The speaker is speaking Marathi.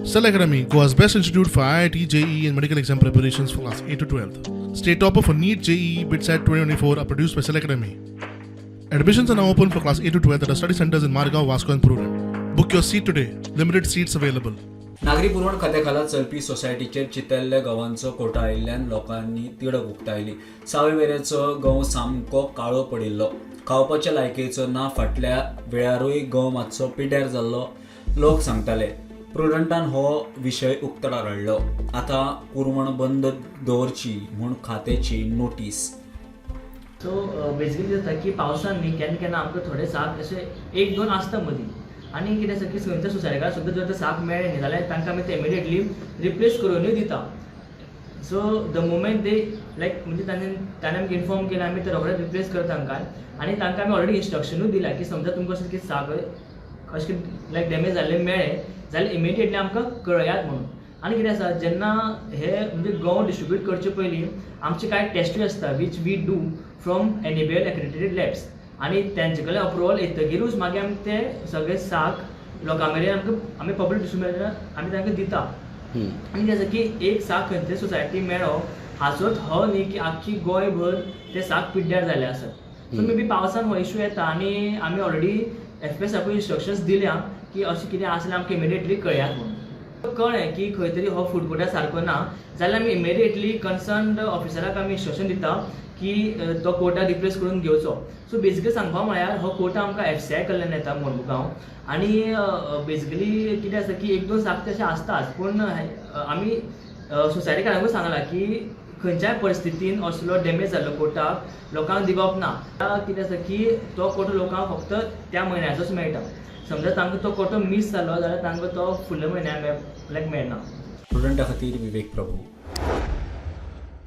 Cell Academy, Goa's best institute for IIT, JEE and medical exam preparations for class 8 to 12th. State topper for NEET, JEE, BITSAT 2024 are produced by Cell Academy. Admissions are now open for class 8 to 12th at our study centers in Margao, Vasco and Pururam. Book your seat today. Limited seats available. नागरी पुरवण खात्याखाला चलपी सोसायटीचेर चितल्ल्या गंवांचो कोटा आयिल्ल्यान लोकांनी तिडक उक्तायली. सावे वेरेचो गंव सामको काळो पडिल्लो. खावपाच्या लायकेचो ना. फाटल्या वेळारूय गंव मातसो पिड्ड्यार जाल्लो लोक सांगताले. प्रुडंटान हो विशय उक्तडा रडलो. आतां पुरवण बंद दवरची म्हूण खात्याची नोटीस. सो बेसिकली जाता की पावसान न्ही केन्ना केन्ना आमकां थोडे साप अशे एक दोन आसता मदीं आनी कितें आसा की खंयच्या सोसायटीकार सुद्दां जर ते साप मेळ्ळे न्ही जाल्यार तांकां आमी ते इमिडिएटली रिप्लेस करूनय दिता. सो द मुमेंट दे लायक म्हणजे ताणें आमकां इन्फॉर्म केलें आमी ते रोखडेच रिप्लेस करता तांकां आनी तांकां आमी ऑलरेडी इंस्ट्रक्शनूय दिलां की समजा तुमकां अशें कितें साप अशें लायक डॅमेज जाल्ले मेळ्ळे जाल्यार इमिडिएटली आमकां कळयात म्हणून. आनी कितें आसा जेन्ना हे म्हणजे गंव डिस्ट्रिब्यूट करचे पयलीं आमचे कांय टेस्टूय आसता which we do from NABL accredited labs आनी तेंचे कडल्यान अप्रुवल येतकीरूच मागीर आमी ते सगळे साक लोकां मेरेन आमी पब्लीक डिस्ट्रिब्युशनाक आमी तांकां दिता. आनी कितें आसा की एक साक खंयचे सोसायटी मेळ्ळो हाचोच हो न्ही की आख्खी गोंयभर ते साक पिड्ड्यार जाले आसात. सो मे बी पावसान हो इशू येता आनी आमी ऑलरेडी एफपीएसाकूय इंस्ट्रक्शन्स दिल्या की अशें कितें आसल्यार आमकां इमिडिएटली कळयात म्हणून. कळ्ळें की खंय तरी हो फूड कोर्टा सारको ना जाल्यार आमी इमिडिएटली कन्सर्न ऑफिसराक आमी इंस्ट्रक्शन दिता की तो कोटा रिप्लेस करून घेवचो. सो बेसिकली सांगपा म्हळ्यार हो कोटा आमकां एफसीआय कडल्यान येता मोरमुगांव आनी बेसिकली कितें आसा की एक दोन साप तशें आसताच पूण आमी सोसायटीकारांकूय सांगलां की खंयच्याय परिस्थितीन असलो डॅमेज जाल्लो कोटाक लोकांक दिवप ना. कितें आसा की तो कोटो लोकांक फक्त त्या म्हयन्याचोच मेळटा. समजा तांकां तो कोटो मिस जालो जाल्यार तांकां तो फुडल्या म्हयन्याक मेळना. स्टुडंटा खातीर विवेक प्रभू.